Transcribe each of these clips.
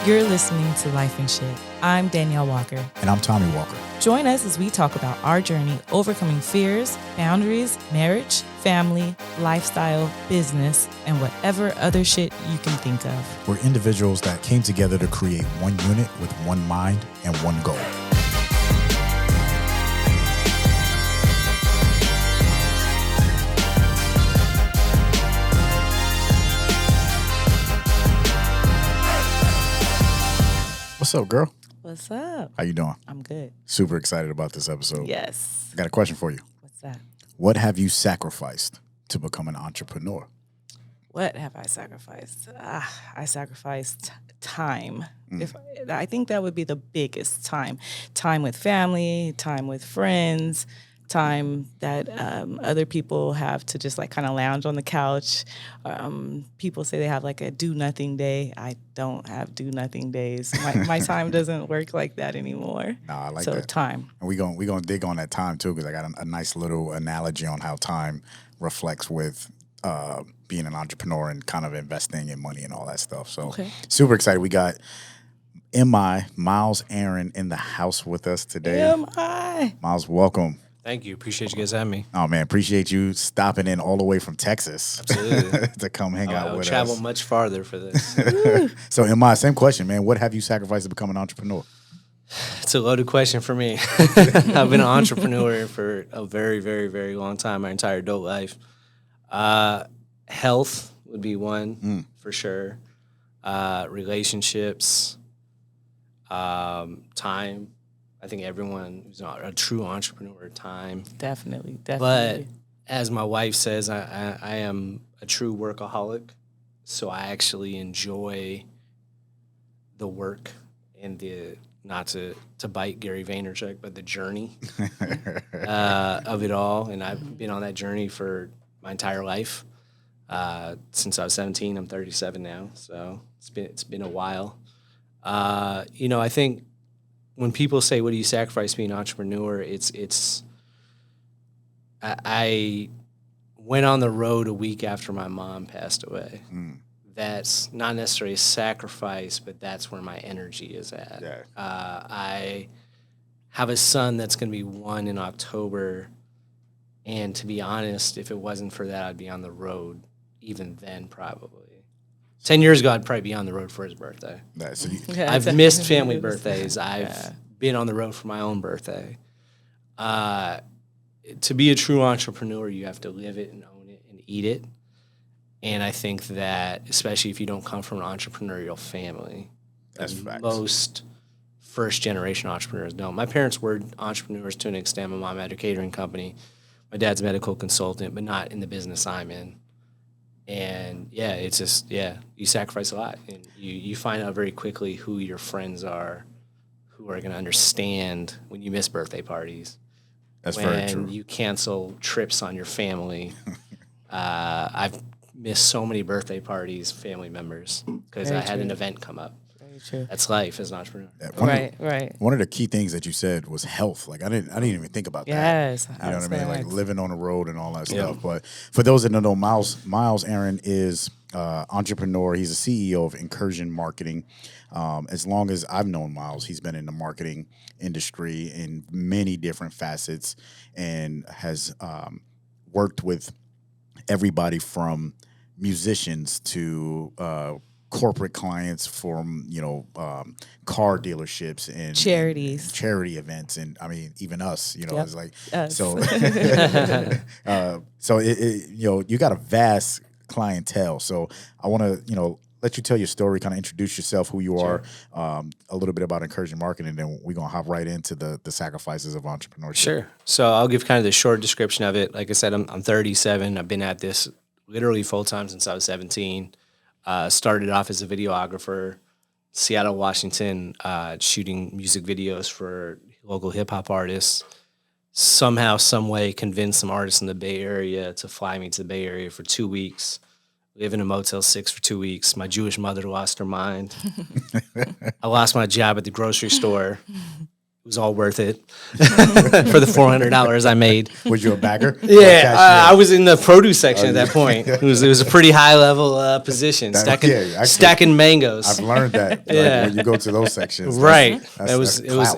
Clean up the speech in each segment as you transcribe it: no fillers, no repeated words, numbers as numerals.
You're listening to Lyfe and Shyt. I'm Danielle Walker. And I'm Tommy Walker. Join us as we talk about our journey overcoming fears, boundaries, marriage, family, lifestyle, business, and whatever other shit you can think of. We're individuals that came together to create one unit with one mind and one goal. What's up, girl? What's up? How you doing? I'm good. Super excited about this episode. Yes. I got a question for you. What's that? What have you sacrificed to become an entrepreneur? What have I sacrificed? I sacrificed time. I think that would be the biggest time. Time with family, time with friends, time that other people have to just like kind of lounge on the couch. People say they have like a do nothing day. I don't have do nothing days. My time doesn't work like that anymore. Nah, I like so that. Time. And we're gonna dig on that time too, because I got a nice little analogy on how time reflects with being an entrepreneur and kind of investing in money and all that stuff. So Super excited. We got Miles Aaron in the house with us today. Miles, welcome. Thank you. Appreciate you guys having me. Oh, man. Appreciate you stopping in all the way from Texas. Absolutely. to come hang out with us. I travel much farther for this. So, Imai, same question, man. What have you sacrificed to become an entrepreneur? It's a loaded question for me. I've been an entrepreneur for a very, very, very long time, my entire adult life. Health would be one, for sure. Relationships, time. I think everyone who's a true entrepreneur, time. Definitely. But as my wife says, I am a true workaholic, so I actually enjoy the work and the, not to bite Gary Vaynerchuk, but the journey of it all. And I've been on that journey for my entire life. Since I was 17, I'm 37 now, so it's been a while. I think when people say, "What do you sacrifice being an entrepreneur?" I went on the road a week after my mom passed away. That's not necessarily a sacrifice, but that's where my energy is at. Yeah. I have a son that's going to be 1 in October, and to be honest, if it wasn't for that, I'd be on the road even then probably. 10 years ago, I'd probably be on the road for his birthday. I've missed family birthdays. I've been on the road for my own birthday. To be a true entrepreneur, you have to live it and own it and eat it. And I think that, especially if you don't come from an entrepreneurial family, that's facts. Most first-generation entrepreneurs don't. My parents were entrepreneurs to an extent. My mom had a catering company. My dad's a medical consultant, but not in the business I'm in. And it's just, you sacrifice a lot. And you find out very quickly who your friends are, who are going to understand when you miss birthday parties. That's very true. When you cancel trips on your family. I've missed so many birthday parties, family members, because I had an event come up. True. That's life as an entrepreneur. Right. One of the key things that you said was health. Like I didn't even think about that. Yes. You know what I mean? Like living on the road and all that stuff. But for those that don't know, Miles Aaron is entrepreneur. He's the CEO of Incursion Marketing. As long as I've known Miles, he's been in the marketing industry in many different facets and has worked with everybody from musicians to corporate clients, from car dealerships and charities, charity events, and I mean even us. It's like us. So. You got a vast clientele. So I want to let you tell your story, kind of introduce yourself, who you are, a little bit about Incursion Marketing, and then we're gonna hop right into the sacrifices of entrepreneurship. Sure. So I'll give kind of the short description of it. Like I said, I'm 37. I've been at this literally full time since I was 17. Started off as a videographer, Seattle, Washington, shooting music videos for local hip-hop artists. Somehow, some way, convinced some artists in the Bay Area to fly me to the Bay Area for 2 weeks, live in a Motel 6 for 2 weeks. My Jewish mother lost her mind. I lost my job at the grocery store. was all worth it for the $400 I made. Was you a bagger? Yeah, I was in the produce section at that point. It was a pretty high level position, stacking mangoes. I've learned that. Like, when you go to those sections, right? It was about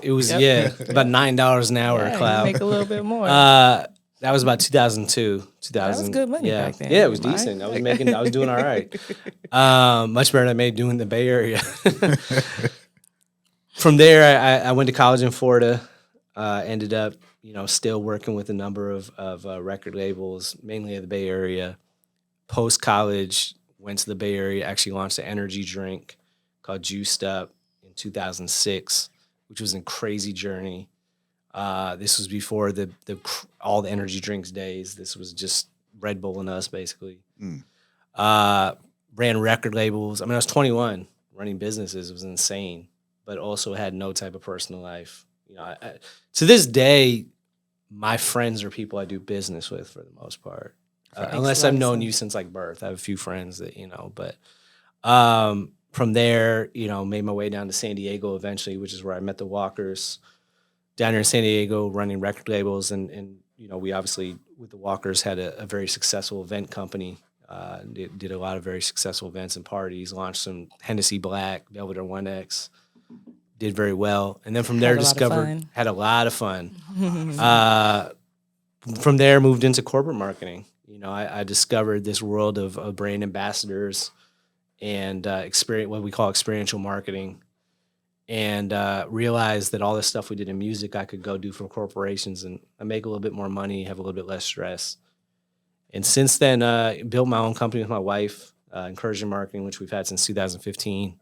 $9 an hour. Yeah, Clout. you make a little bit more. That was about 2002. That was good money back then. Yeah, it was decent. I was doing all right. Much better than I made doing in the Bay Area. From there, I went to college in Florida. Ended up, still working with a number of record labels, mainly in the Bay Area. Post college, went to the Bay Area. Actually launched an energy drink called Juiced Up in 2006, which was a crazy journey. This was before all the energy drinks days. This was just Red Bull and us, basically. Ran record labels. I mean, I was 21, running businesses. It was insane, but also had no type of personal life. To this day, my friends are people I do business with for the most part, unless I've known you since like birth. I have a few friends that but from there, made my way down to San Diego eventually, which is where I met the Walkers. Down here in San Diego, running record labels, and we obviously with the Walkers had a very successful event company. Did a lot of very successful events and parties. Launched some Hennessy Black, Belvedere 1X. Did very well, and then from there had a lot of fun. From there, moved into corporate marketing. I discovered this world of brand ambassadors and what we call experiential marketing. And realized that all the stuff we did in music, I could go do for corporations and I make a little bit more money, have a little bit less stress. And since then, built my own company with my wife, Encouraging Marketing, which we've had since 2015.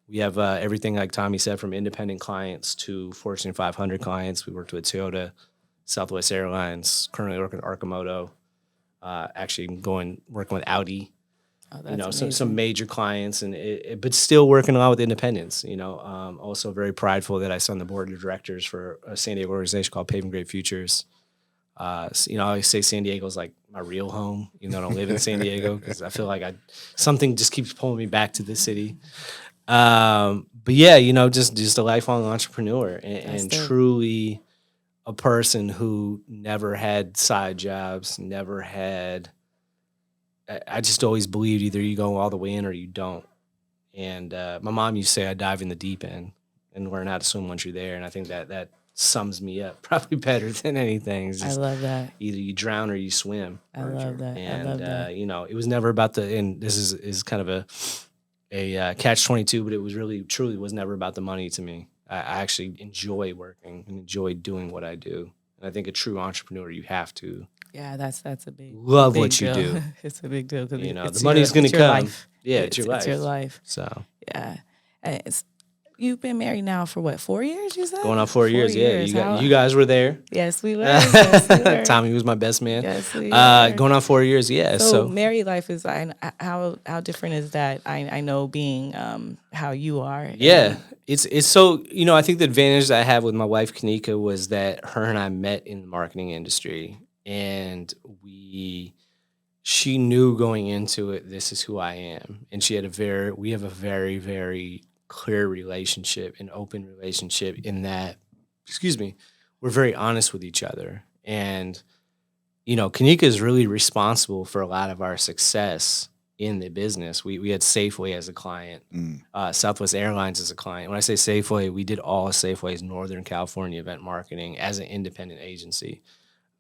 We have everything, like Tommy said, from independent clients to Fortune 500 clients. We worked with Toyota, Southwest Airlines, currently working with Arcimoto, actually working with Audi. Some major clients, but still working a lot with independents. Also very prideful that I sit on the board of directors for a San Diego organization called Paving Great Futures. I always say San Diego is like my real home. I don't live in San Diego because I feel like something just keeps pulling me back to the city. But yeah, just a lifelong entrepreneur and truly a person who never had side jobs, never had. I just always believed either you go all the way in or you don't. And my mom used to say I dive in the deep end and learn how to swim once you're there. And I think that sums me up probably better than anything. It's just I love that. Either you drown or you swim. I love that. And, it was never about and this is kind of a catch-22, but it was truly was never about the money to me. I actually enjoy working and enjoy doing what I do. And I think a true entrepreneur, you have to. Yeah, that's a big love big what deal. you do. It's a big deal because the money's going to come. Life. Yeah, it's your life. It's your life. So yeah, you've been married now for what, 4 years? You said going on 4 years. Yeah, you guys were there. Yes, we were. Yes, we were. Tommy was my best man. Yes, we were. Going on 4 years. Yeah. So married life is how different is that? I know being how you are. Yeah, it's so I think the advantage that I have with my wife Kanika was that her and I met in the marketing industry. And she knew going into it, this is who I am. And we have a very, very clear relationship, an open relationship in that, we're very honest with each other. And, Kanika is really responsible for a lot of our success in the business. We had Safeway as a client, Southwest Airlines as a client. When I say Safeway, we did all of Safeway's Northern California event marketing as an independent agency,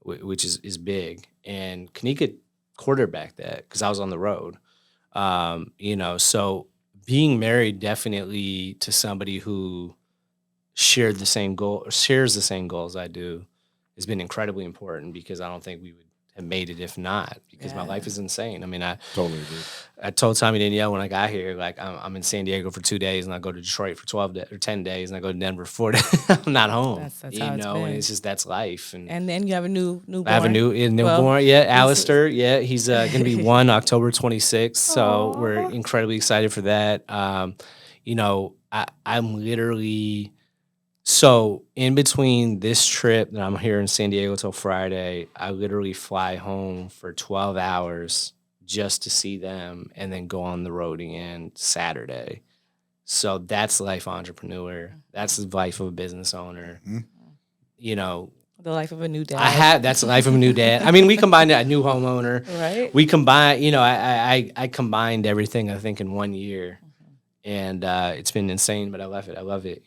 which is big. And Kanika quarterbacked that because I was on the road. So being married definitely to somebody who shares the same goals I do has been incredibly important because I don't think we would have made it if not, because my life is insane. I mean, I totally agree. I told Tommy Danielle when I got here, like I'm in San Diego for 2 days and I go to Detroit for 10 days and I go to Denver for 4 days. I'm not home. That's how it's been. And it's just, that's life. And then you have a newborn. I have a newborn. Alistair. Yeah, he's going to be 1 October 26th. So we're incredibly excited for that. I'm literally. So in between this trip that I'm here in San Diego till Friday, I literally fly home for 12 hours just to see them and then go on the road again Saturday. So that's life entrepreneur. That's the life of a business owner. You know, The life of a new dad. that's the life of a new dad. I mean, we combined a new homeowner. Right. We combined, I combined everything, I think, in 1 year. And it's been insane, but I love it. I love it.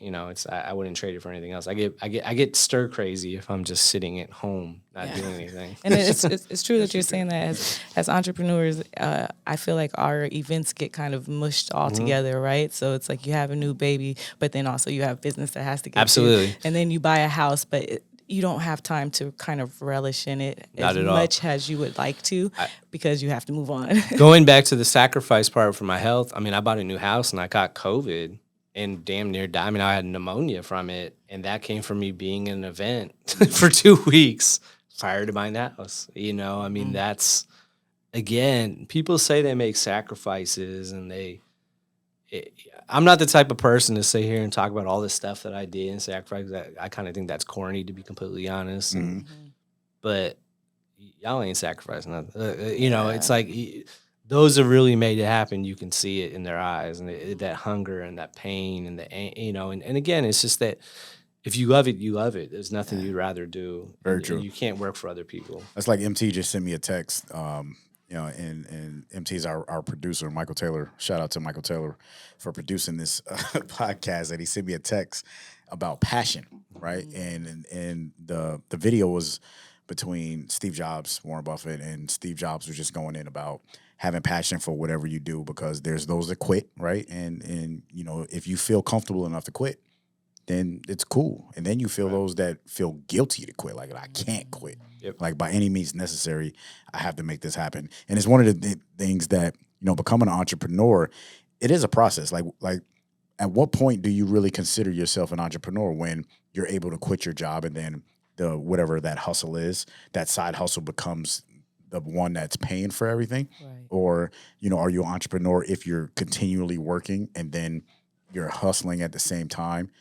I wouldn't trade it for anything else. I get stir crazy if I'm just sitting at home not doing anything. And it's true that you're saying that as entrepreneurs, I feel like our events get kind of mushed all together, right? So it's like you have a new baby, but then also you have business that has to get Absolutely. to, and then you buy a house, but you don't have time to kind of relish in it as much as you would like to because you have to move on. Going back to the sacrifice part for my health, I mean, I bought a new house and I got COVID and damn near died. I mean, I had pneumonia from it, and that came from me being in an event for 2 weeks prior to buying that house. I mean, that's, again, people say they make sacrifices and I'm not the type of person to sit here and talk about all this stuff that I did and sacrifice. I kind of think that's corny, to be completely honest. But y'all ain't sacrificing nothing. It's like those that really made it happen. You can see it in their eyes, and that hunger and that pain and and again, it's just that if you love it, you love it. There's nothing you'd rather do. Very true. And you can't work for other people. That's like MT just sent me a text. And MT's our producer, Michael Taylor. Shout out to Michael Taylor for producing this podcast. And he sent me a text about passion, right? And the video was between Steve Jobs, Warren Buffett, and Steve Jobs was just going in about having passion for whatever you do, because there's those that quit, right? And if you feel comfortable enough to quit, then it's cool. And then you feel those that feel guilty to quit, like I can't quit. Yep. Like by any means necessary, I have to make this happen. And it's one of the things that, becoming an entrepreneur, it is a process. Like at what point do you really consider yourself an entrepreneur? When you're able to quit your job and then whatever that hustle is, that side hustle becomes the one that's paying for everything? Right. Or, are you an entrepreneur if you're continually working and then you're hustling at the same time?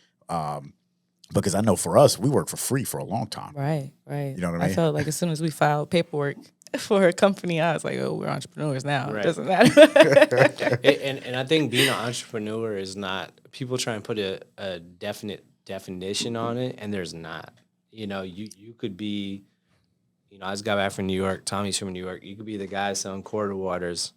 Because I know for us, we work for free for a long time. Right. You know what I mean? I felt like as soon as we filed paperwork for a company, I was like, oh, we're entrepreneurs now. Right. It doesn't matter. and I think being an entrepreneur is not, people try and put a definite definition on it, and there's not. You could be, I just got back from New York. Tommy's from New York. You could be the guy selling quarter waters,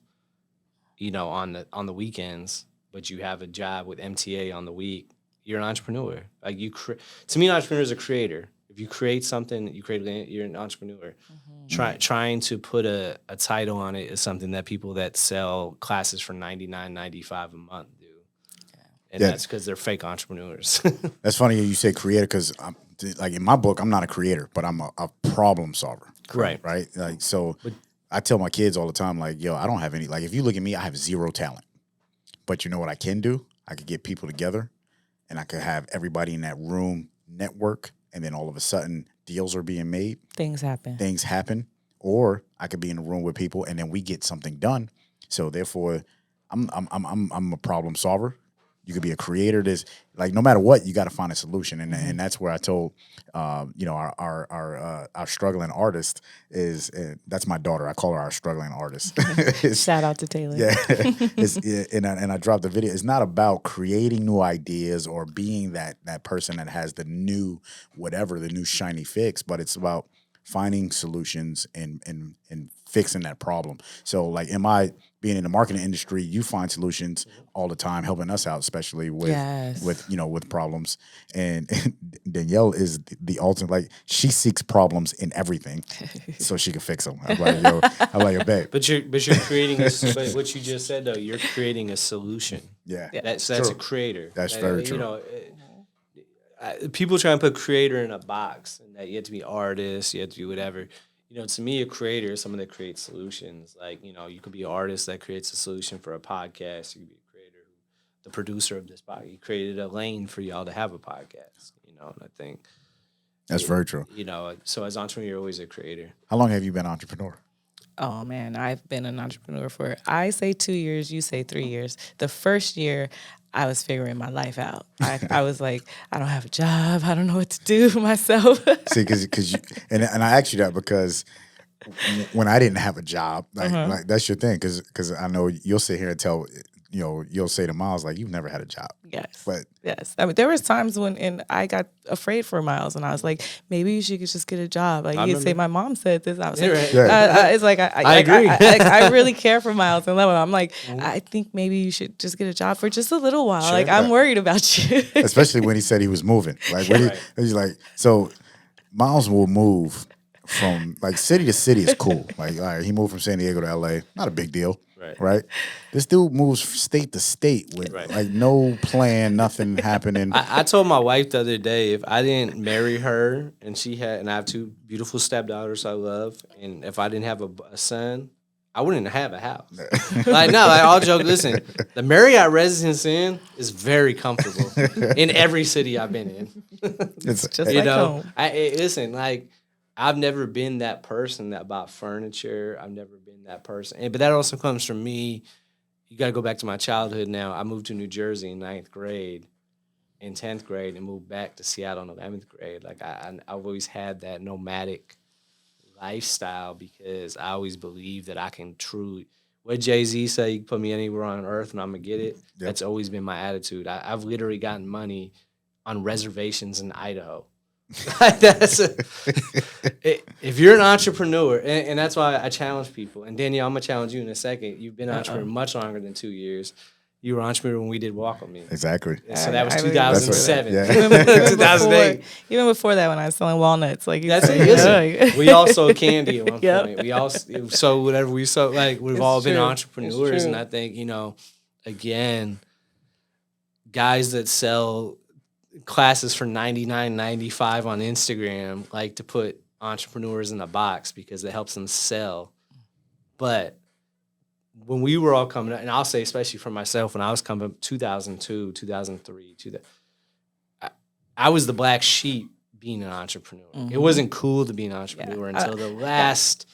on the weekends, but you have a job with MTA on the week. You're an entrepreneur. Like to me, an entrepreneur is a creator. If you create something, you're an entrepreneur. Trying to put a title on it is something that people that sell classes for $99.95 a month do, and that's because they're fake entrepreneurs. That's funny you say creator, because like in my book, I'm not a creator, but I'm a problem solver. Right. Like so, I tell my kids all the time, like, yo, I don't have any. Like, if you look at me, I have zero talent. But you know what I can do? I could get people together, and I could have everybody in that room network, and then all of a sudden deals are being made. Things happen. Or I could be in a room with people, and then we get something done. So therefore, I'm a problem solver. You could be a creator. There's like, no matter what, you got to find a solution, and that's where I told our struggling artist is that's my daughter. I call her our struggling artist. Shout out to Taylor. Yeah, and I dropped the video. It's not about creating new ideas or being that person that has the new whatever, the new shiny fix, but it's about finding solutions and fixing that problem. So like being in the marketing industry, you find solutions all the time, helping us out, especially with problems. And Danielle is the ultimate, like, she seeks problems in everything so she can fix them. I'm like, bet. But you're creating but what you just said though, you're creating a solution. Yeah. That's a creator. That's very true. People try and put creator in a box, and that you have to be artist, you have to be whatever. To me, a creator is someone that creates solutions. Like, you could be an artist that creates a solution for a podcast. You could be a creator, the producer of this podcast. He created a lane for y'all to have a podcast. And I think that's very true. So as entrepreneur, you're always a creator. How long have you been an entrepreneur? Oh, man, I've been an entrepreneur for, I say 2 years, you say 3 years. The first year, I was figuring my life out. I was like, I don't have a job. I don't know what to do myself. See, because and I asked you that because when I didn't have a job, like that's your thing, because I know you'll sit here and tell you'll say to Miles, like, you've never had a job. Yes. But yes. I mean, there was times when, and I got afraid for Miles, and I was like, maybe you should just get a job. Like, he'd say, my mom said this. I was like, it's like, I agree. I really care for Miles and love him. I'm like, I think maybe you should just get a job for just a little while. Sure. Like, I'm worried about you. Especially when he said he was moving. Like, when he's like, so Miles will move from, like, city to city is cool. Like, all right, he moved from San Diego to LA. Not a big deal. Right. This dude moves state to state with like no plan, nothing happening. I told my wife the other day, if I didn't marry her and I have 2 beautiful stepdaughters I love, and if I didn't have a son, I wouldn't have a house. All joke. Listen, the Marriott Residence Inn is very comfortable in every city I've been in. It's just like home. Listen, like, I've never been that person that bought furniture. I've never been that person. But that also comes from me. You got to go back to my childhood now. I moved to New Jersey in 9th grade and 10th grade and moved back to Seattle in 11th grade. Like, I've always had that nomadic lifestyle because I always believe that I can truly, what Jay-Z say, you can put me anywhere on earth and I'm going to get it. Yep. That's always been my attitude. I've literally gotten money on reservations in Idaho. If you're an entrepreneur, and that's why I challenge people. And Danielle, I'm gonna challenge you in a second. You've been an entrepreneur much longer than 2 years. You were an entrepreneur when we did Walk With Me. Exactly. So that was 2007. Yeah. 2008. Even before that, when I was selling walnuts, like that's it. We all sold candy at one point. We all sold whatever we sold. Like, we've all been entrepreneurs, and I think, again, guys that sell classes for $99.95 on Instagram like to put entrepreneurs in a box because it helps them sell. But when we were all coming up, and I'll say especially for myself, when I was coming up 2002, 2003, I was the black sheep being an entrepreneur. Mm-hmm. It wasn't cool to be an entrepreneur until the last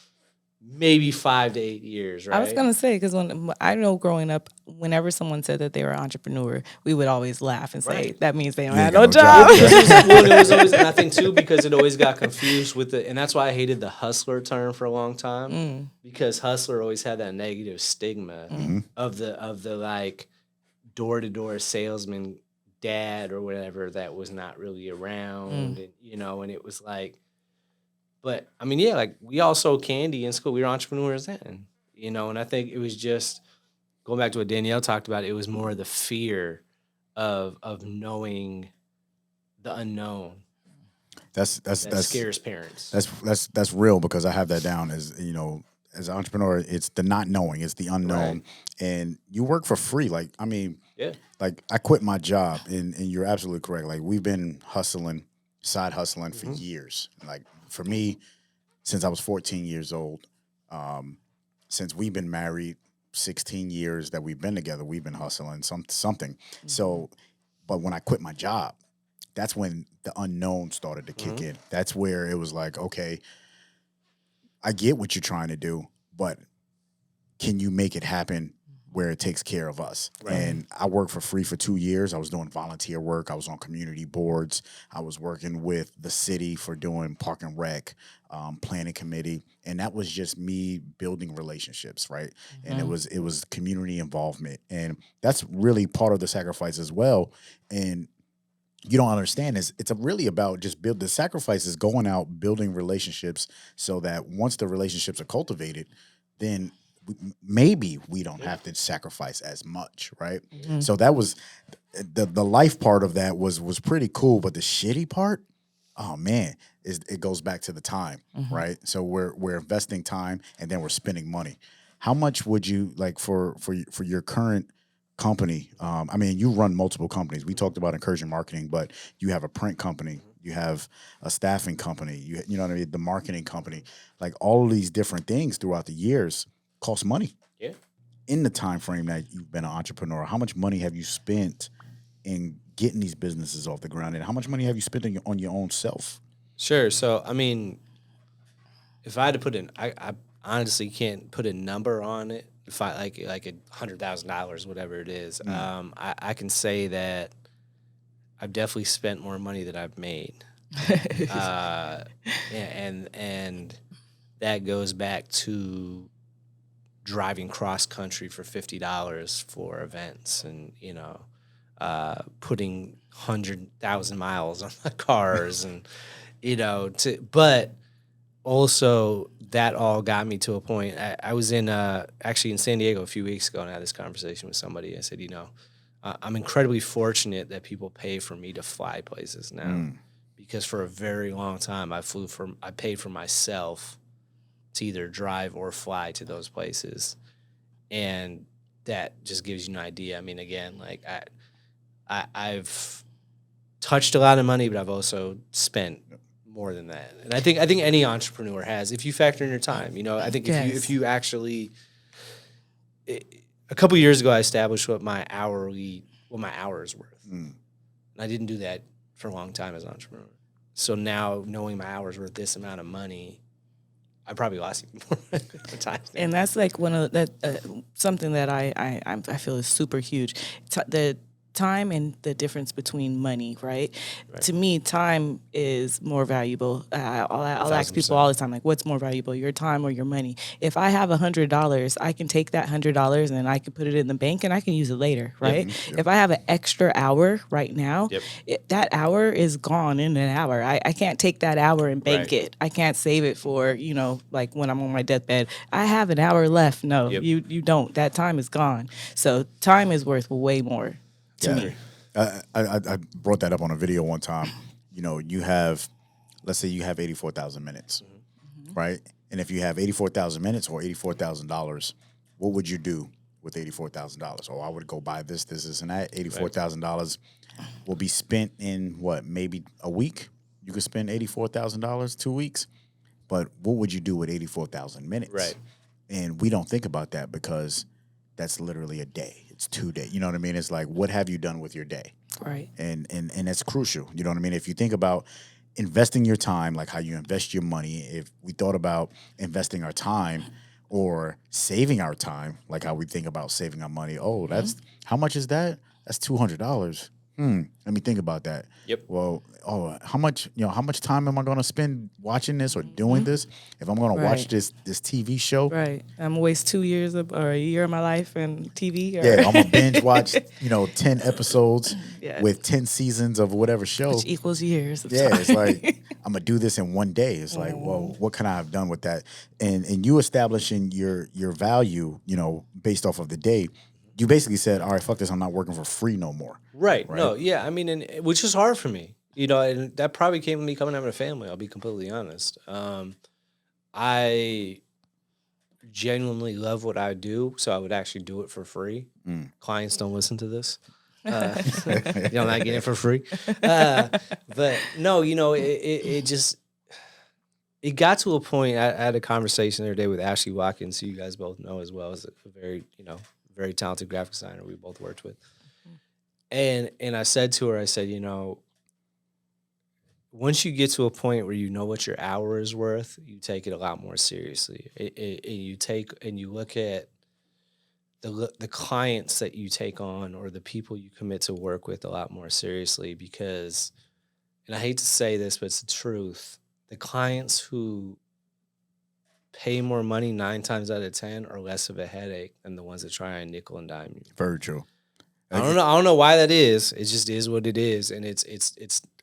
maybe 5 to 8 years, right? I was going to say, because when I know growing up, whenever someone said that they were an entrepreneur, we would always laugh and say, that means they don't have no job. It was always, and I think, too, because it always got confused with it. And that's why I hated the hustler term for a long time, because hustler always had that negative stigma of the like door-to-door salesman dad or whatever that was not really around, and, and it was like, but, I mean, like, we all sold candy in school. We were entrepreneurs then, and I think it was just, going back to what Danielle talked about, it was more the fear of knowing the unknown. That scares parents. That's real, because I have that down as, as an entrepreneur, it's the not knowing, it's the unknown. And you work for free. Like, I mean, like, I quit my job, and you're absolutely correct. Like, we've been side hustling for years. Like, for me, since I was 14 years old, since we've been married, 16 years that we've been together, we've been hustling something. So, but when I quit my job, that's when the unknown started to kick in. That's where it was like, okay, I get what you're trying to do, but can you make it happen where it takes care of us? Right. And I worked for free for 2 years. I was doing volunteer work. I was on community boards. I was working with the city for doing park and rec, planning committee. And that was just me building relationships, right? And it was community involvement. And that's really part of the sacrifice as well. And you don't understand is it's really about just the sacrifice is going out, building relationships so that once the relationships are cultivated, then maybe we don't have to sacrifice as much, right? So that was the life part of that was pretty cool, but the shitty part, oh man, it goes back to the time, right? So we're investing time and then we're spending money. How much would you like for your current company? I mean, you run multiple companies. We talked about Incursion Marketing, but you have a print company, you have a staffing company, you know what I mean, the marketing company, like all of these different things throughout the years cost money. Yeah. In the time frame that you've been an entrepreneur, how much money have you spent in getting these businesses off the ground, and how much money have you spent on your own self? Sure. So, I mean, if I had to put I honestly can't put a number on it. If I like $100,000, whatever it is, I can say that I've definitely spent more money than I've made, and that goes back to driving cross country for $50 for events, and putting 100,000 miles on my cars, and but also that all got me to a point. I was actually in San Diego a few weeks ago, and I had this conversation with somebody. I said, I'm incredibly fortunate that people pay for me to fly places now, because for a very long time I paid for myself to either drive or fly to those places, and that just gives you an idea. I mean, again, like I've touched a lot of money, but I've also spent more than that. And I think any entrepreneur has, if you factor in your time. I think if you actually, a couple of years ago, I established what my hours worth, and I didn't do that for a long time as an entrepreneur. So now, knowing my hours worth this amount of money, I probably lost even more time. And that's like one of something that I feel is super huge. The time and the difference between money, right? To me, time is more valuable. I'll ask people all the time, like, what's more valuable, your time or your money? If I have $100, I can take that $100 and I can put it in the bank and I can use it later, right? Yep. If I have an extra hour right now, that hour is gone in an hour. I can't take that hour and bank it. I can't save it for, like when I'm on my deathbed. I have an hour left. No, you don't. That time is gone. So time is worth way more. I brought that up on a video one time. Let's say you have 84,000 minutes, right? And if you have 84,000 minutes or $84,000, what would you do with $84,000? Oh, I would go buy this, and that. $84,000 will be spent in maybe a week? You could spend $84,000 2 weeks, but what would you do with 84,000 minutes? Right. And we don't think about that because that's literally a day. It's 2 days. You know what I mean? It's like, what have you done with your day? Right. And that's crucial. You know what I mean? If you think about investing your time, like how you invest your money, if we thought about investing our time or saving our time, like how we think about saving our money. Oh, that's how much is that? That's $200. Let me think about that. Yep. Well, how much time am I going to spend watching this or doing this? If I'm going to watch this TV show, right? I'm gonna waste 2 years or a year of my life in TV. Yeah, I'm gonna binge watch 10 episodes with 10 seasons of whatever show, which equals years. Of time. It's like I'm gonna do this in one day. It's like, well, what can I have done with that? And you establishing your value, based off of the day. You basically said, all right, fuck this, I'm not working for free no more. Right. No, yeah. I mean, which is hard for me, and that probably came with me coming out of a family, I'll be completely honest. I genuinely love what I do, so I would actually do it for free. Clients don't listen to this. I'm not getting it for free. But no, it got to a point. I had a conversation the other day with Ashley Watkins, who you guys both know as well, as a very, very talented graphic designer we both worked with. And I said to her, once you get to a point where you know what your hour is worth, you take it a lot more seriously. And you look at the clients that you take on or the people you commit to work with a lot more seriously, because, and I hate to say this, but it's the truth, the clients who pay more money 9 times out of 10 are less of a headache than the ones that try and nickel and dime you. Very true. I don't know why that is. It just is what it is, and it's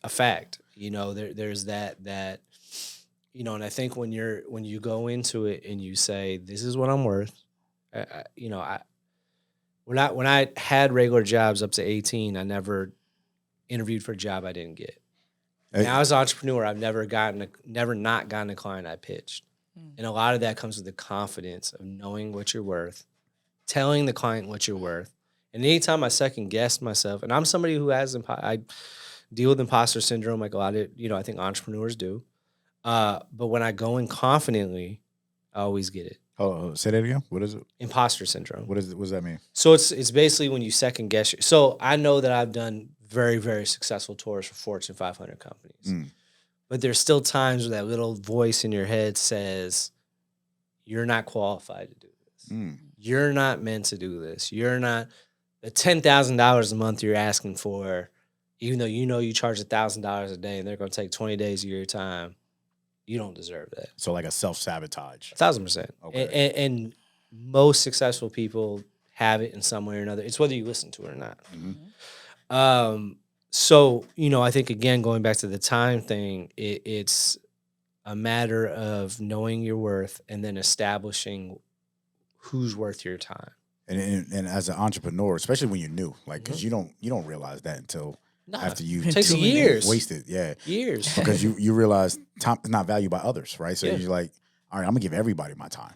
a fact. There's that, and I think when you go into it and you say, this is what I'm worth, when I had regular jobs up to 18, I never interviewed for a job I didn't get. Now as an entrepreneur, I've never not gotten a client I pitched. And a lot of that comes with the confidence of knowing what you're worth, telling the client what you're worth. And anytime I second guessed myself, and I'm somebody who I deal with imposter syndrome like a lot of, I think entrepreneurs do. But when I go in confidently, I always get it. Oh, say that again. What is it? Imposter syndrome. What does that mean? So it's basically when you second guess. So I know that I've done very, very successful tours for Fortune 500 companies. But there's still times where that little voice in your head says, you're not qualified to do this. You're not meant to do this. You're not the $10,000 a month you're asking for, even though you charge $1,000 a day and they're going to take 20 days of your time. You don't deserve that. So like a self-sabotage. 1,000%. Okay. And most successful people have it in some way or another. It's whether you listen to it or not. So, I think, again, going back to the time thing, it's a matter of knowing your worth and then establishing who's worth your time. And as an entrepreneur, especially when you're new, like, because you don't realize that until after you takes years wasted, years because you realize time is not valued by others, right? So you're like, all right, I'm gonna give everybody my time,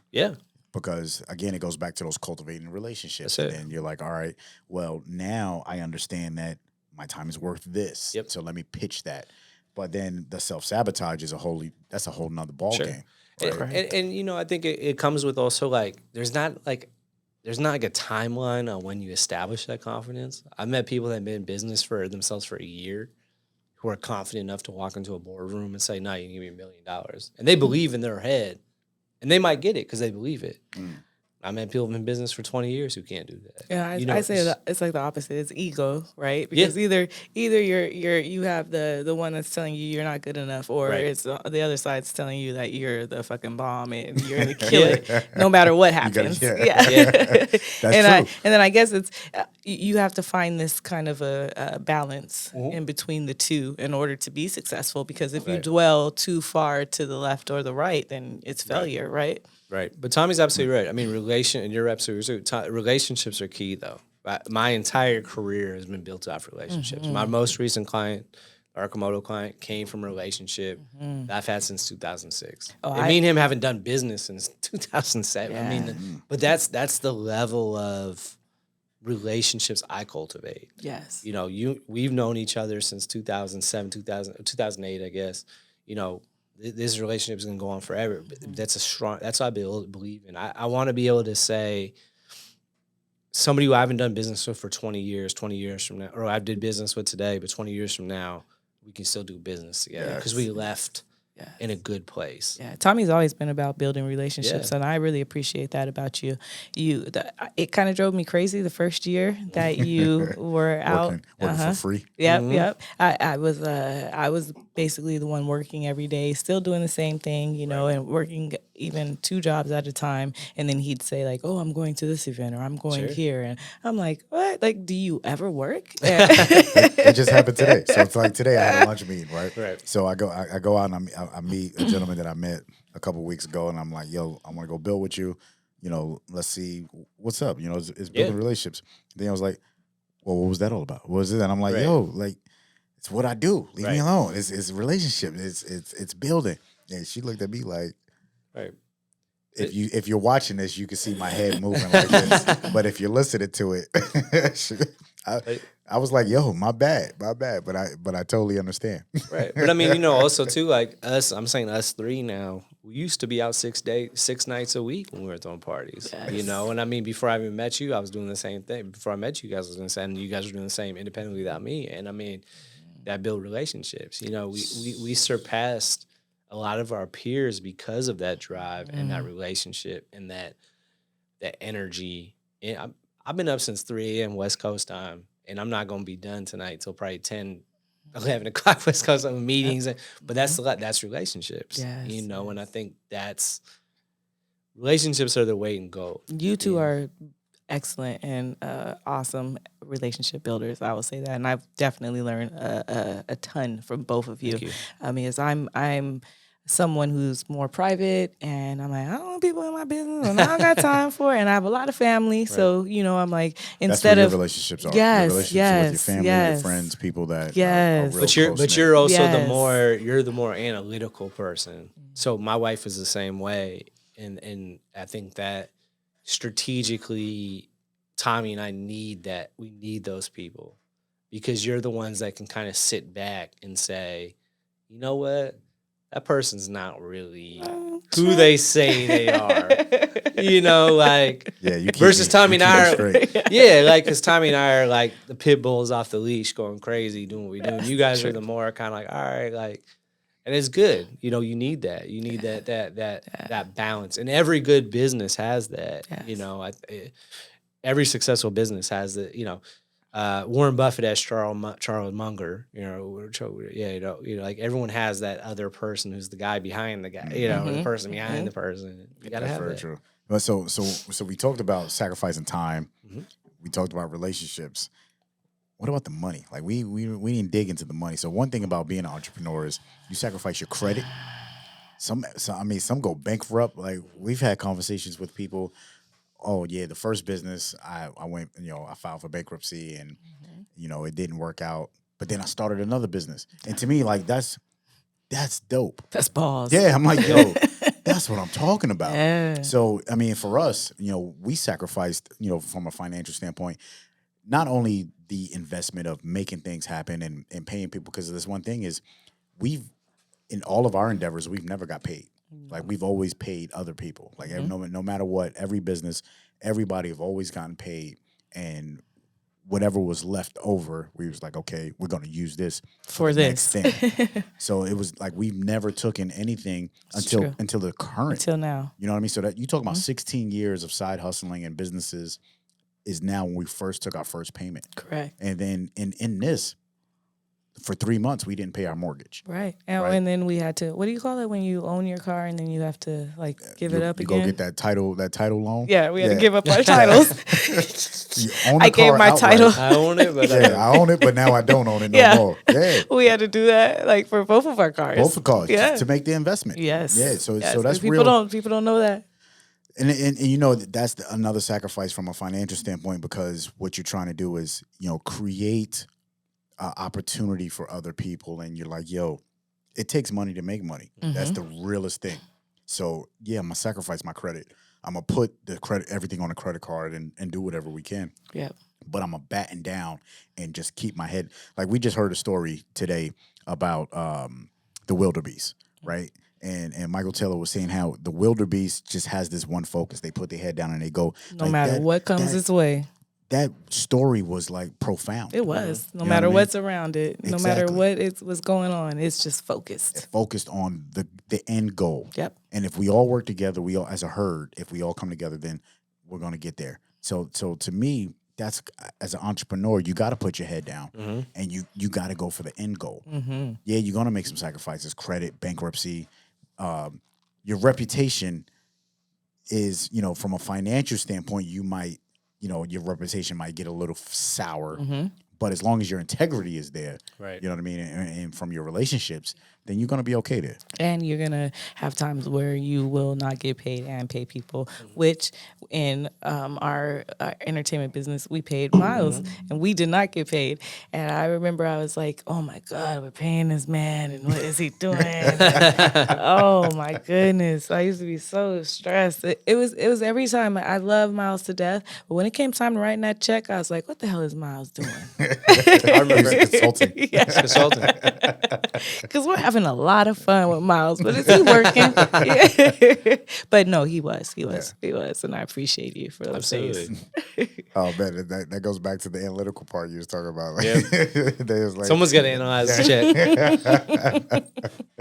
because again, it goes back to those cultivating relationships, and you're like, all right, well, now I understand that my time is worth this, so let me pitch that. But then the self-sabotage is that's a whole nother ball game. Right? And I think it comes with also, like, there's not like a timeline on when you establish that confidence. I've met people that have been in business for themselves for a year who are confident enough to walk into a boardroom and say, no, you can give me $1 million. And they believe in their head, and they might get it because they believe it. I met people in business for 20 years who can't do that. Yeah, I say that it's like the opposite. It's ego, right? Because either you have the one that's telling you you're not good enough, or it's the other side's telling you that you're the fucking bomb and you're gonna kill it no matter what happens. That's true. And then I guess it's you have to find this kind of a balance in between the two in order to be successful. Because if you dwell too far to the left or the right, then it's failure, right? Right. But Tommy's absolutely right. I mean, and you're absolutely right. Relationships are key, though. My entire career has been built off relationships. My most recent client, Arkamoto client, came from a relationship that I've had since 2006. Me and him haven't done business since 2007. Yeah. I mean, but that's the level of relationships I cultivate. Yes. We've known each other since 2007, 2008, I guess. This relationship is going to go on forever. That's what I believe in. I want to be able to say, somebody who I haven't done business with for 20 years from now, or I did business with today, but 20 years from now, we can still do business together because we left in a good place. Yeah, Tommy's always been about building relationships, and I really appreciate that about you. It kind of drove me crazy the first year that you were out working for free. Yep. I was basically the one working every day, still doing the same thing, and working even 2 jobs at a time. And then he'd say, like, "Oh, I'm going to this event, or I'm going here," and I'm like, "What? Like, do you ever work?" It just happened today. So it's like today I had a lunch meeting, right? Right. So I go out and I meet a gentleman that I met a couple of weeks ago, and I'm like, "Yo, I want to go build with you. Let's see what's up. It's building relationships." Then I was like, "Well, what was that all about? What was it?" And I'm like, "Yo, like, it's what I do. Leave me alone. It's a relationship. It's building." And she looked at me like, "Right." If you're watching this, you can see my head moving like this. But if you're listening to it, I was like, "Yo, my bad." But I totally understand. Right. But I mean, also too, like us. I'm saying us 3 now. We used to be out 6 nights a week when we were throwing parties. Yes. And I mean, before I even met you, I was doing the same thing. Before I met you guys, I was doing the same. And you guys were doing the same independently without me. And I mean, that built relationships. We surpassed a lot of our peers because of that drive and that relationship and that energy. And I've been up since 3 a.m. West Coast time, and I'm not going to be done tonight till probably 10, 11 o'clock West Coast time meetings. But that's relationships, and I think relationships are the way and go. You two are excellent and awesome relationship builders. I will say that, and I've definitely learned a ton from both of you. Thank you. I mean, as I'm someone who's more private, and I'm like, I don't want people in my business, and I don't got time for it, and I have a lot of family, so I'm like, instead That's of your relationships are. Yes, your relationships with your family, your friends, people that are real but you're also the more analytical person. So my wife is the same way, and I think that strategically, Tommy and I need that. We need those people because you're the ones that can kind of sit back and say, you know what? That person's not really who they say they are. Versus Tommy and I are, because Tommy and I are like the pit bulls off the leash going crazy, doing what we do. You guys are the more kind of like, all right, like, and it's good. You need that. You need that balance. And every good business has that. Yes. Every successful business has that, Warren Buffett has Charles Munger, like everyone has that other person who's the guy behind the guy, the person behind the person. You gotta have that. True. But so we talked about sacrificing time. Mm-hmm. We talked about relationships. What about the money? Like we didn't dig into the money. So one thing about being an entrepreneur is you sacrifice your credit. Some go bankrupt. Like we've had conversations with people. Oh yeah, the first business I went, I filed for bankruptcy and it didn't work out. But then I started another business. And to me, like that's dope. That's balls. Yeah, I'm like, yo, that's what I'm talking about. Yeah. So, I mean, for us, we sacrificed, from a financial standpoint, not only the investment of making things happen and paying people, because this one thing is in all of our endeavors, we've never got paid. Like we've always paid other people. Like no matter what, every business, everybody have always gotten paid. And whatever was left over, we was like, okay, we're going to use this for the this next thing. So it was like we've never taken anything until the current. Until now. You know what I mean? So that you talk about 16 years of side hustling and businesses is now when we first took our first payment. Correct. And then in this, for 3 months, we didn't pay our mortgage. Right. And then we had to, what do you call it when you own your car and then you have to give it up again? You go get that title loan? Yeah, we had to give up our titles. You own the I gave car my outright. title. I own it, but I own it, but now I don't own it no more. Yeah. We had to do that like for both of our cars. Both of cars. Yeah. To make the investment. Yes. Yeah. So Yes. that's people real. People don't know that. And that's another sacrifice from a financial standpoint, because what you're trying to do is, create opportunity for other people. And you're like, yo, it takes money to make money. That's the realest thing. So yeah, I'm going to sacrifice my credit. I'm going to put everything on a credit card and do whatever we can. Yeah. But I'm going to batten down and just keep my head. Like we just heard a story today about the wildebeest, right? And Michael Taylor was saying how the wildebeest just has this one focus. They put their head down and they go. No matter what comes its way. That story was like profound. It was. No You know matter what I mean? what's around it, no matter Exactly. what's going on, it's just focused. Focused on the end goal. Yep. And if we all work together, we all as a herd, if we all come together, then we're going to get there. So to me, that's, as an entrepreneur, you got to put your head down and you got to go for the end goal. Yeah, you're going to make some sacrifices, credit, bankruptcy. Your reputation is, from a financial standpoint, you might, your reputation might get a little sour, but as long as your integrity is there, Right. You know what I mean? And from your relationships, then you're going to be okay there. And you're going to have times where you will not get paid and pay people, which in our entertainment business, we paid Miles and we did not get paid. And I remember I was like, oh my God, we're paying this man and what is he doing? Oh my goodness. I used to be so stressed. It was every time. I love Miles to death. But when it came time to writing that check, I was like, what the hell is Miles doing? I remember Consulting. it's consulting. Because we're having a lot of fun with Miles, but is he working? Yeah. But no, he was, and I appreciate you for those Absolutely. days. Oh man, that goes back to the analytical part you was talking about. Like, Yeah. they was like, Someone's got to analyze the check.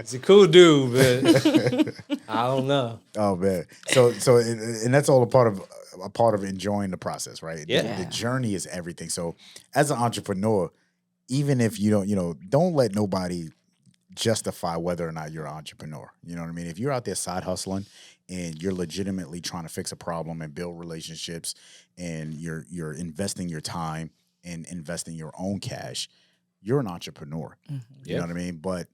He's a cool dude, but I don't know. oh man, so and that's all a part of enjoying the process, right? Yeah. The journey is everything. So as an entrepreneur, even if you don't let nobody justify whether or not you're an entrepreneur. You know what I mean? If you're out there side hustling and you're legitimately trying to fix a problem and build relationships and you're investing your time and investing your own cash, you're an entrepreneur. You know what I mean? But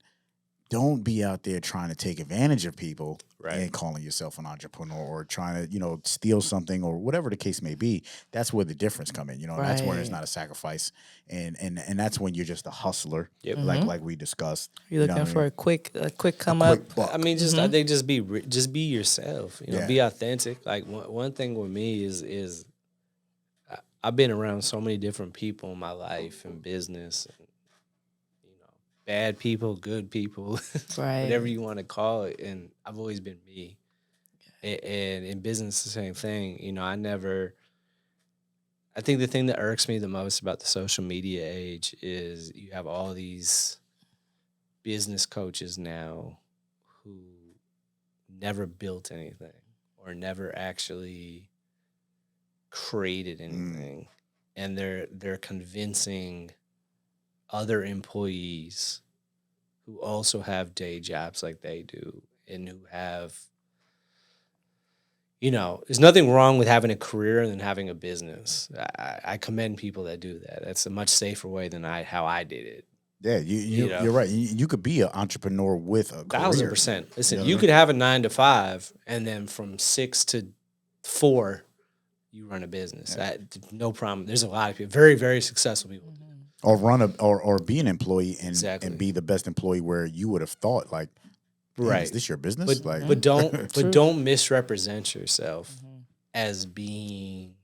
don't be out there trying to take advantage of people and calling yourself an entrepreneur or trying to, steal something or whatever the case may be. That's where the difference come in. That's where it's not a sacrifice. And that's when you're just a hustler, like we discussed. You're looking for a quick come quick up. buck. I mean, I think just be yourself. Yeah. Be authentic. Like one thing with me is I've been around so many different people in my life and business. And, bad people, good people, Right. whatever you want to call it. And I've always been me. And in business, the same thing. I think the thing that irks me the most about the social media age is you have all these business coaches now who never built anything or never actually created anything. And they're convincing other employees who also have day jobs like they do and who have, there's nothing wrong with having a career than having a business. I commend people that do that. That's a much safer way than how I did it. Yeah, you're right. You could be an entrepreneur with a career. 1,000%. Listen, you could have a 9 to 5, and then from 6 to 4, you run a business. No problem. There's a lot of people, very, very successful people. Or or be an employee and be the best employee where you would have thought like, right? Is this your business? But don't misrepresent yourself as being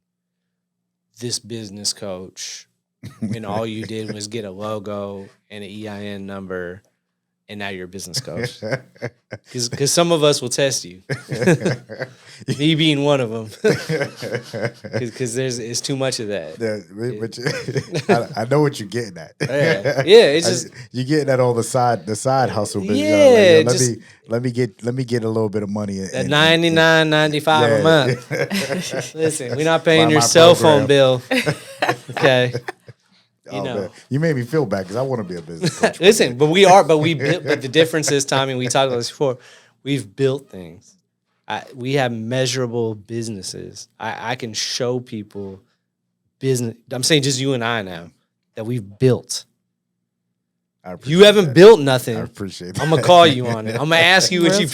this business coach, and all you did was get a logo and an EIN number, and now you're a business coach. Because some of us will test you. Me being one of them. Because it's too much of that. I know what you're getting at. Yeah, it's just you're getting at all the side hustle. But, yeah, let me get a little bit of money. That $99.95 a month. Listen, we're not paying your cell phone bill. Okay. Man. You made me feel bad because I want to be a business coach. Listen, but the difference is, Tommy, we talked about this before. We've built things. We have measurable businesses. I can show people business. I'm saying just you and I now that we've built. You haven't built nothing. I appreciate that. I'm gonna call you on it. I'm gonna ask you what you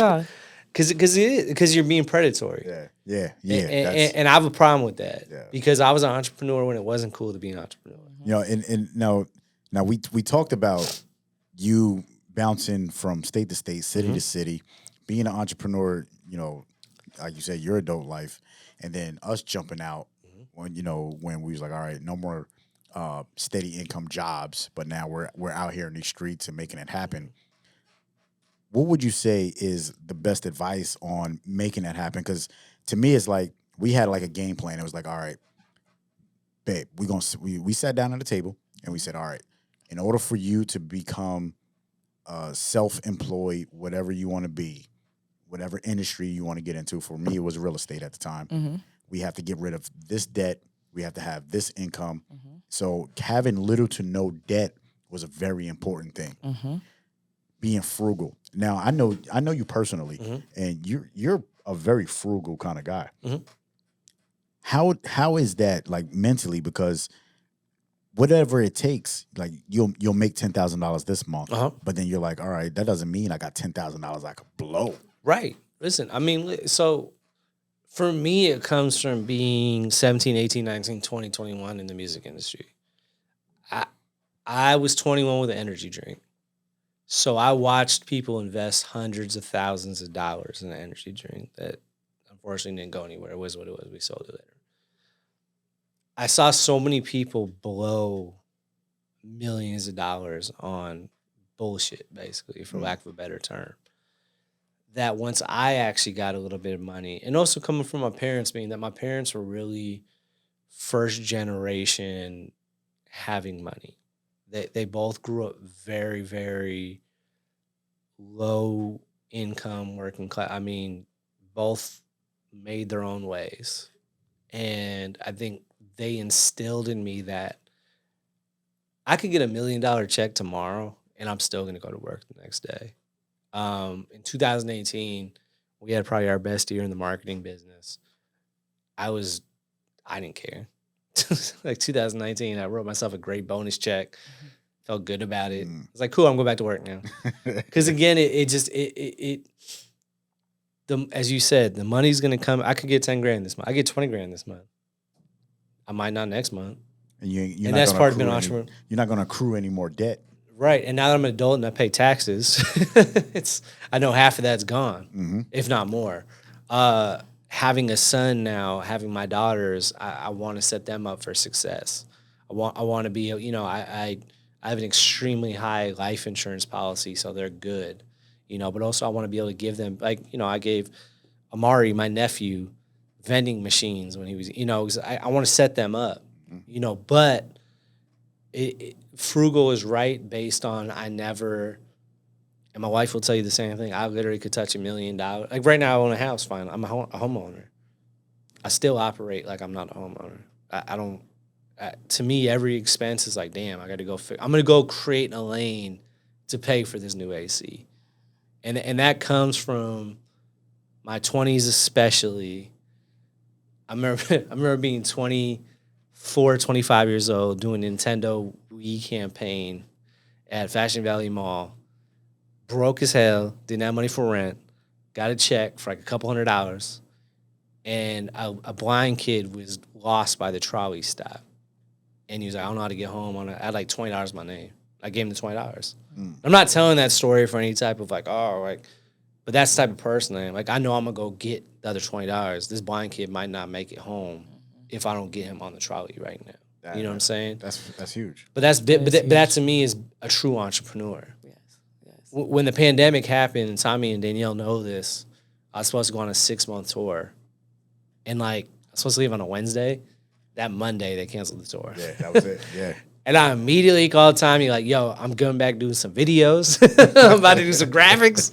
because you're being predatory. Yeah. And I have a problem with that because I was an entrepreneur when it wasn't cool to be an entrepreneur. And now we talked about you bouncing from state to state, city to city, being an entrepreneur. Like you said, your adult life, and then us jumping out when we was like, all right, no more steady income jobs, but now we're out here in these streets and making it happen. What would you say is the best advice on making that happen? Because to me, it's like we had like a game plan. It was like, all right, babe, we sat down at the table and we said, all right, in order for you to become self-employed, whatever you want to be, whatever industry you want to get into. For me, it was real estate at the time. We have to get rid of this debt. We have to have this income. So having little to no debt was a very important thing. Being frugal. Now I know you personally, and you're a very frugal kind of guy. How is that like mentally? Because whatever it takes, like you'll make $10,000 this month, but then you're like, all right, that doesn't mean I got $10,000 I could blow. Right. Listen, I mean, so for me, it comes from being 17, 18, 19, 20, 21 in the music industry. I was 21 with an energy drink. So I watched people invest hundreds of thousands of dollars in an energy drink that unfortunately didn't go anywhere. It was what it was. We sold it later. I saw so many people blow millions of dollars on bullshit, basically, for lack of a better term. That once I actually got a little bit of money, and also coming from my parents, being that my parents were really first generation having money. They both grew up very, very low income, working class. I mean, both made their own ways. And I think they instilled in me that I could get $1 million check tomorrow and I'm still going to go to work the next day. In 2018, we had probably our best year in the marketing business. I didn't care. Like 2019, I wrote myself a great bonus check. Felt good about it. I was like, cool, I'm going back to work now. Because again, as you said, the money's going to come. I could get 10 grand this month. I get 20 grand this month. I might not next month. And that's part of being an entrepreneur. You're not going to accrue any more debt. Right. And now that I'm an adult and I pay taxes, I know half of that's gone, if not more. Having a son now, having my daughters, I want to set them up for success. I want to be, I have an extremely high life insurance policy, so they're good, but also I want to be able to give them, I gave Amari, my nephew, vending machines when he was, 'cause I want to set them up, but frugal is right based on and my wife will tell you the same thing. I literally could touch $1 million. Like right now I own a house, fine. I'm a homeowner. I still operate like I'm not a homeowner. I don't, to me, every expense is like, damn, I got to go, I'm going to go create a lane to pay for this new AC. And that comes from my 20s especially, I remember being 24, 25 years old doing Nintendo Wii campaign at Fashion Valley Mall. Broke as hell, didn't have money for rent, got a check for like a couple $100, and a blind kid was lost by the trolley stop. And he was like, I don't know how to get home. I had like $20 in my name. I gave him the $20. I'm not telling that story for any type of like, but that's the type of person I am. Like, I know I'm going to go get the other $20. This blind kid might not make it home if I don't get him on the trolley right now. You know what I'm saying? That's huge. But that to me is a true entrepreneur. When the pandemic happened, and Tommy and Danielle know this, I was supposed to go on a 6-month tour. And like, I was supposed to leave on a Wednesday. That Monday, they canceled the tour. Yeah, that was it. Yeah. And I immediately called Tommy like, yo, I'm going back doing some videos. I'm about to do some graphics.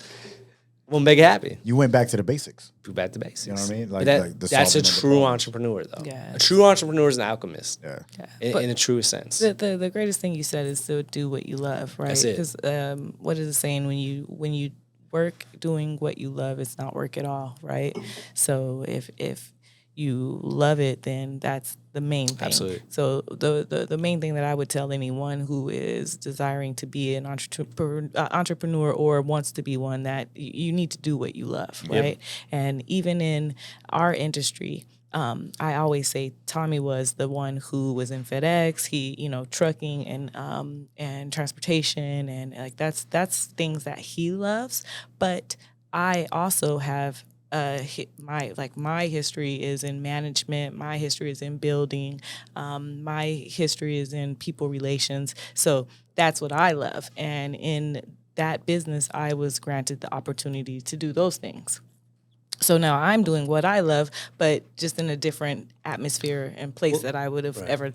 We'll make it happen. You went back to the basics. Go back to basics. You know what I mean? Like that's a true entrepreneur, though. Yes. A true entrepreneur is an alchemist. Yeah. In the truest sense. The greatest thing you said is to do what you love, right? That's it. Because what is it saying? When you work doing what you love, it's not work at all, right? So if you love it, then that's the main thing. Absolutely. So the main thing that I would tell anyone who is desiring to be an entrepreneur or wants to be one, that you need to do what you love, right? Yep. And even in our industry, I always say Tommy was the one who was in FedEx. He, trucking and transportation, and like that's things that he loves. But I also have my history is in management. My history is in building. My history is in people relations. So that's what I love. And in that business, I was granted the opportunity to do those things. So now I'm doing what I love, but just in a different atmosphere and place that I would have ever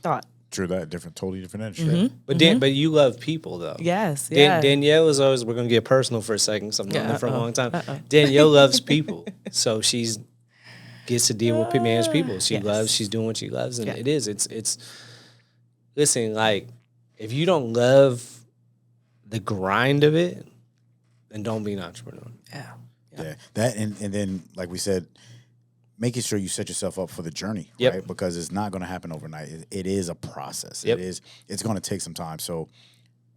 thought. True that. Totally different industry. Mm-hmm. But you love people, though. Yes, Danielle is always, we're going to get personal for a second, because I've known her for a long time. Danielle loves people. So she's gets to deal with manage people. She's doing what she loves. And it's listen, like, if you don't love the grind of it, then don't be an entrepreneur. Yeah. That and then, like we said, making sure you set yourself up for the journey, Yep. right? Because it's not going to happen overnight. It is a process. Yep. It's going to take some time. So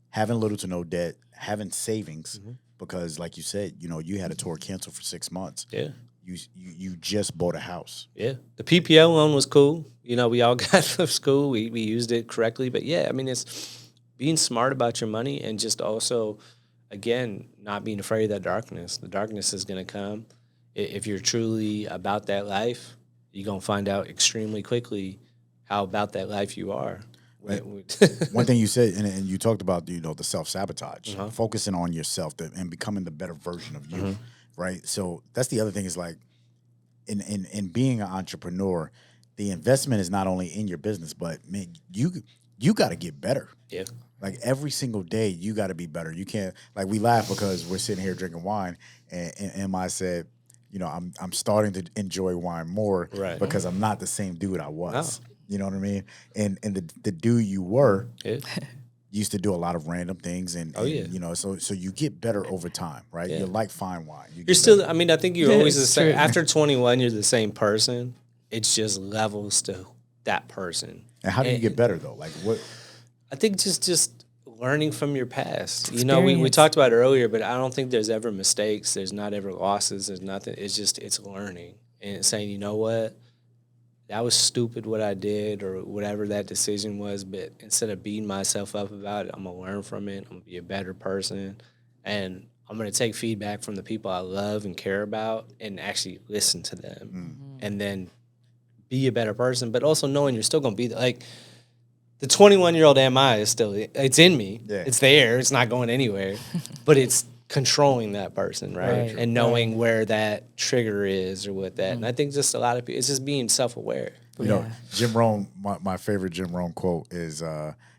having little to no debt, having savings, Mm-hmm. because like you said, you had a tour canceled for 6 months. Yeah. You just bought a house. Yeah. The PPL loan was cool. We all got from school. We used it correctly. But yeah, I mean, it's being smart about your money, and just also, again, not being afraid of that darkness. The darkness is going to come. If you're truly about that life, you're going to find out extremely quickly how about that life you are. One thing you said, and you talked about, the self-sabotage, Uh-huh. focusing on yourself and becoming the better version of you, right? So that's the other thing, is like, in being an entrepreneur, the investment is not only in your business, but man, you got to get better. Yeah. Like every single day, you got to be better. You can't, like, we laugh because we're sitting here drinking wine, and I said, I'm starting to enjoy wine more, Right. because I'm not the same dude I was. No. You know what I mean? And the dude you were Yeah. used to do a lot of random things, and so you get better over time, right? Yeah. You're like fine wine. You're still, I mean, I think you're always the It's same. true. After 21, you're the same person. It's just levels to that person. And how do you get better though? Like what? I think just learning from your past. We Experience. talked about it earlier, but I don't think there's ever mistakes. There's not ever losses. There's nothing. It's learning and saying, you know what, that was stupid what I did, or whatever that decision was. But instead of beating myself up about it, I'm going to learn from it. I'm going to be a better person. And I'm going to take feedback from the people I love and care about, and actually listen to them. And then be a better person, but also knowing you're still going to be like, the 21-year-old MI is still, it's in me. Yeah. It's there. It's not going anywhere. But it's controlling that person, right? Right. And knowing where that trigger is, or what that. And I think just a lot of people, it's just being self-aware. Jim Rohn, my favorite Jim Rohn quote is,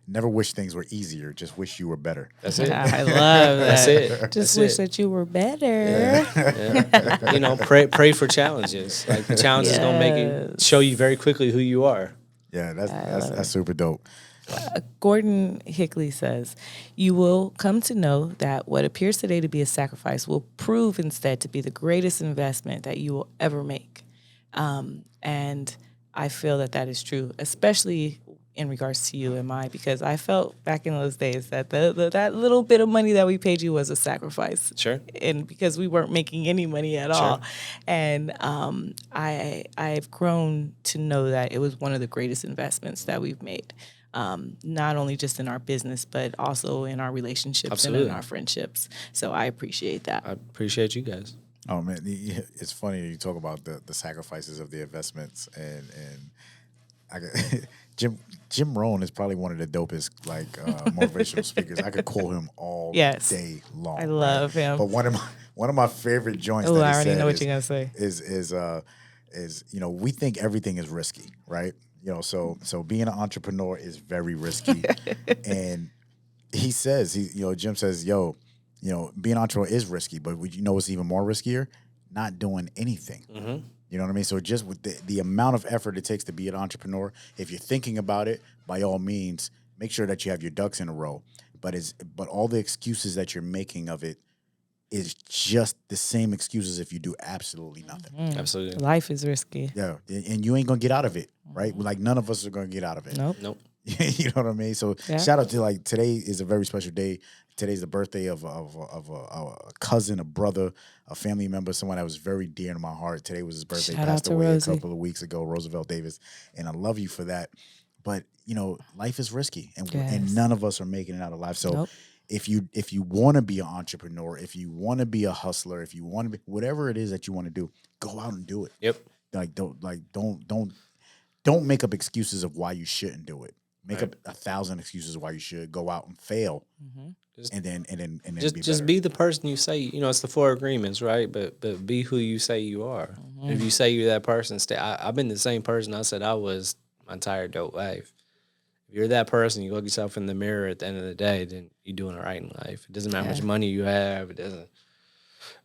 never wish things were easier, just wish you were better. That's it. I love that. That's it. Just That's wish it. that you were better. Yeah. Pray for challenges. Like, the challenge is going to show you very quickly who you are. Yeah, that's super dope. Gordon Hickley says, you will come to know that what appears today to be a sacrifice will prove instead to be the greatest investment that you will ever make. And I feel that is true, especially in regards to you and I, because I felt back in those days that that little bit of money that we paid you was a sacrifice. Sure. And because we weren't making any money at all. And I've grown to know that it was one of the greatest investments that we've made. Not only just in our business, but also in our relationships Absolutely. and in our friendships. So I appreciate that. I appreciate you guys. Oh man, it's funny you talk about the sacrifices of the investments, and Jim Rohn is probably one of the dopest motivational speakers. I could quote him all day long. I love him. But one of my favorite joints. Oh, that I he already said know what you're gonna say. Is we think everything is risky, right? So being an entrepreneur is very risky, and he says Jim says, being an entrepreneur is risky, but what's even more riskier? Not doing anything. Mm-hmm. You know what I mean? So just with the amount of effort it takes to be an entrepreneur, if you're thinking about it, by all means, make sure that you have your ducks in a row. But all the excuses that you're making of it is just the same excuses if you do absolutely nothing. Mm-hmm. Absolutely. Life is risky. Yeah, and you ain't gonna get out of it, right? Like none of us are gonna get out of it. Nope. You know what I mean? So shout out to today is a very special day. Today's the birthday of a cousin, a brother, a family member, someone that was very dear to my heart. Today was his birthday. Shout Passed out to away Rosie. a couple of weeks ago, Roosevelt Davis, and I love you for that. But life is risky, and none of us are making it out of life. So if you want to be an entrepreneur, if you want to be a hustler, if you want to be whatever it is that you want to do, go out and do it. Yep. Don't make up excuses of why you shouldn't do it. Make up 1,000 excuses why you should go out and fail, and then be the person you say. It's the 4 agreements, right? But be who you say you are. Mm-hmm. If you say you're that person, stay. I've been the same person I said I was my entire adult life. If you're that person, you look yourself in the mirror at the end of the day, then you're doing all right in life. It doesn't matter how much money you have. It doesn't.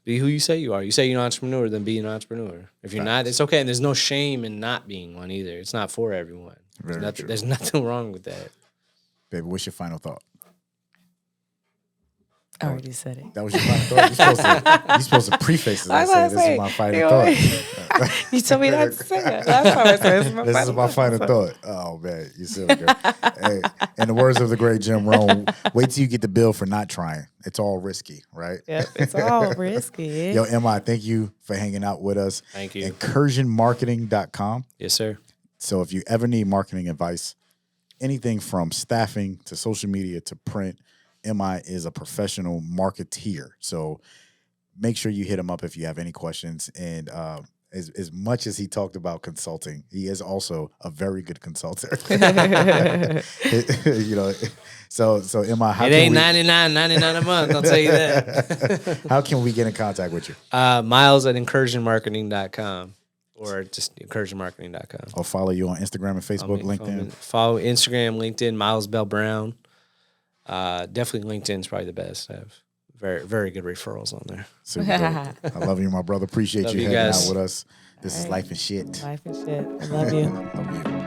Be who you say you are. You say you're an entrepreneur, then be an entrepreneur. If you're not, it's okay. And there's no shame in not being one either. It's not for everyone. There's nothing wrong with that. Baby, what's your final thought? I already said it. That was your final thought? You're supposed to preface it and say, this is my final thought. You told me not to say that. Last time I said, this is my final thought. Oh, man. You're so good. Hey, in the words of the great Jim Rohn, wait till you get the bill for not trying. It's all risky, right? Yep, it's all risky. Yo, Emma, thank you for hanging out with us. Thank you. Incursionmarketing.com. Yes, sir. So if you ever need marketing advice, anything from staffing to social media to print, MI is a professional marketeer. So make sure you hit him up if you have any questions. And as much as he talked about consulting, he is also a very good consultant. So MI, how it ain't $99 a month, I'll tell you that. How can we get in contact with you? Miles at incursionmarketing.com. Or just incursionmarketing.com. Or follow you on Instagram and Facebook, LinkedIn. Follow Instagram, LinkedIn, Miles Bell Brown. Definitely LinkedIn's probably the best. I have very, very good referrals on there. Super dope. I love you, my brother. Appreciate you hanging out with us. This is Life and Shit. Life and Shit. I love you. Love you.